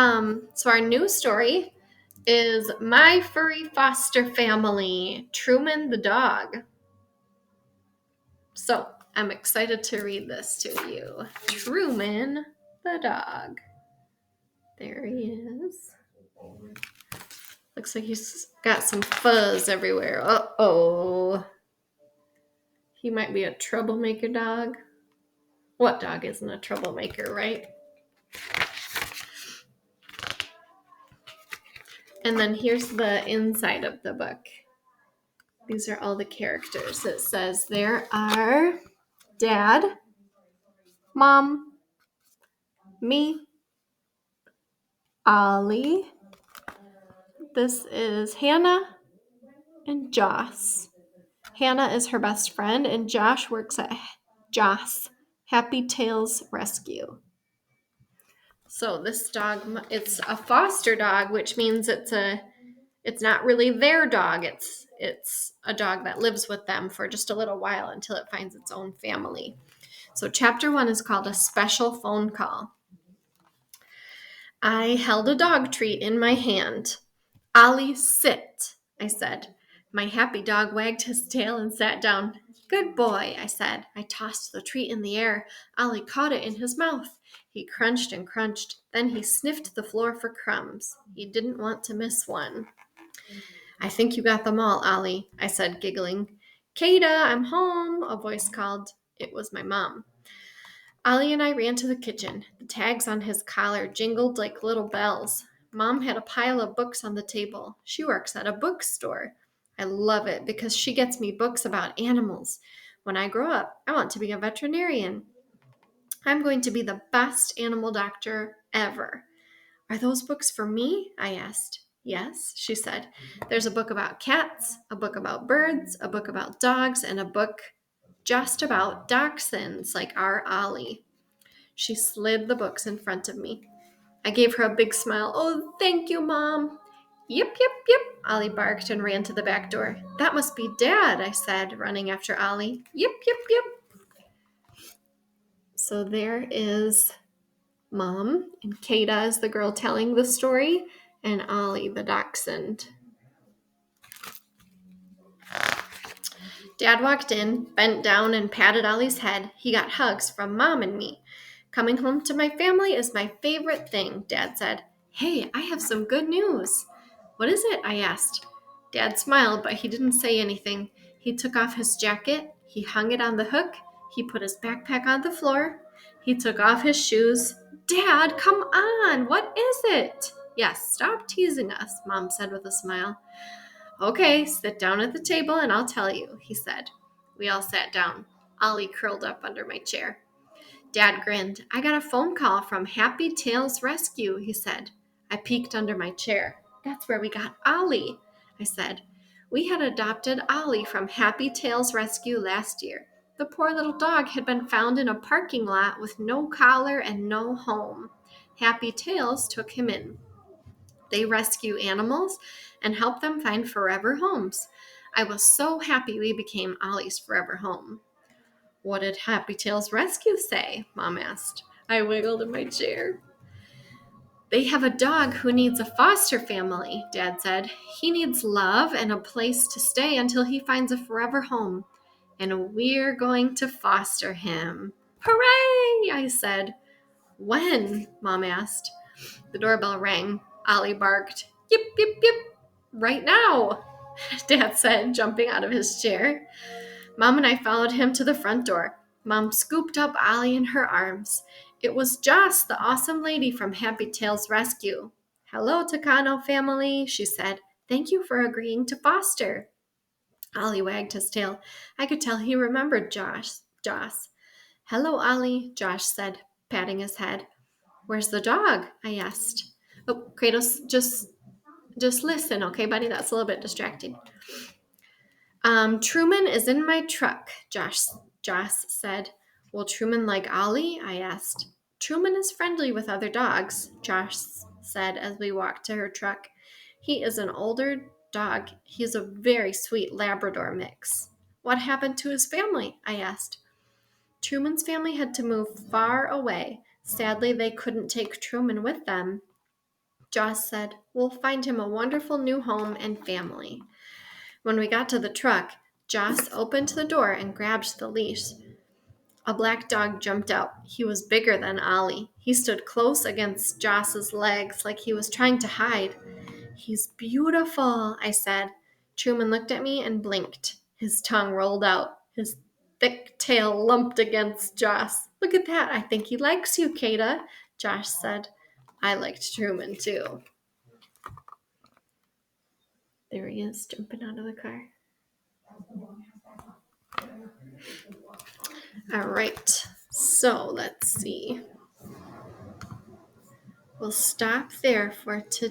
So our new story is My Furry Foster Family, Truman the Dog. So I'm excited to read this to you. Truman the Dog. There he is. Looks like he's got some fuzz everywhere. Uh-oh. He might be a troublemaker dog. What dog isn't a troublemaker, right? And then here's the inside of the book. These are all the characters. It says there are Dad, Mom, me, Ollie. This is Hannah and Joss. Hannah is her best friend, and Josh works at Happy Tails Rescue. So this dog, it's a foster dog, which means it's not really their dog. It's a dog that lives with them for just a little while until it finds its own family. So chapter 1 is called A Special Phone Call. I held a dog treat in my hand. Ollie, sit, I said. My happy dog wagged his tail and sat down. Good boy, I said. I tossed the treat in the air. Ollie caught it in his mouth. He crunched and crunched. Then he sniffed the floor for crumbs. He didn't want to miss one. I think you got them all, Ollie, I said, giggling. Kada, I'm home, a voice called. It was my mom. Ollie and I ran to the kitchen. The tags on his collar jingled like little bells. Mom had a pile of books on the table. She works at a bookstore. I love it because she gets me books about animals. When I grow up, I want to be a veterinarian. I'm going to be the best animal doctor ever. Are those books for me? I asked. Yes, she said. There's a book about cats, a book about birds, a book about dogs, and a book just about dachshunds like our Ollie. She slid the books in front of me. I gave her a big smile. Oh, thank you, Mom. Yip, yip, yip, Ollie barked and ran to the back door. That must be Dad, I said, running after Ollie. Yip, yip, yip. So there is Mom, and Kada is the girl telling the story, and Ollie, the dachshund. Dad walked in, bent down, and patted Ollie's head. He got hugs from Mom and me. Coming home to my family is my favorite thing, Dad said. Hey, I have some good news. What is it? I asked. Dad smiled, but he didn't say anything. He took off his jacket. He hung it on the hook. He put his backpack on the floor. He took off his shoes. Dad, come on. What is it? Yes, stop teasing us, Mom said with a smile. Okay, sit down at the table and I'll tell you, he said. We all sat down. Ollie curled up under my chair. Dad grinned. I got a phone call from Happy Tails Rescue, he said. I peeked under my chair. That's where we got Ollie, I said. We had adopted Ollie from Happy Tails Rescue last year. The poor little dog had been found in a parking lot with no collar and no home. Happy Tails took him in. They rescue animals and help them find forever homes. I was so happy we became Ollie's forever home. What did Happy Tails Rescue say? Mom asked. I wiggled in my chair. They have a dog who needs a foster family, Dad said. He needs love and a place to stay until he finds a forever home. And we're going to foster him. Hooray! I said. When? Mom asked. The doorbell rang. Ollie barked. Yip, yip, yip. Right now, Dad said, jumping out of his chair. Mom and I followed him to the front door. Mom scooped up Ollie in her arms. It was Joss, the awesome lady from Happy Tails Rescue. Hello, Takano family, she said. Thank you for agreeing to foster. Ollie wagged his tail. I could tell he remembered Joss. Hello, Ollie, Josh said, patting his head. Where's the dog? I asked. Oh, Kratos, just listen, okay, buddy? That's a little bit distracting. Truman is in my truck, Joss said. Will Truman like Ollie? I asked. Truman is friendly with other dogs, Josh said as we walked to her truck. He is an older dog. He's a very sweet Labrador mix. What happened to his family? I asked. Truman's family had to move far away. Sadly, they couldn't take Truman with them. Joss said, "We'll find him a wonderful new home and family." When we got to the truck, Joss opened the door and grabbed the leash. A black dog jumped out. He was bigger than Ollie. He stood close against Joss's legs like he was trying to hide. "He's beautiful," I said. Truman looked at me and blinked. His tongue rolled out. His thick tail lumped against Joss. "Look at that. I think he likes you, Kata," Josh said. I liked Truman too. There he is, jumping out of the car. All right, so let's see. We'll stop there for today.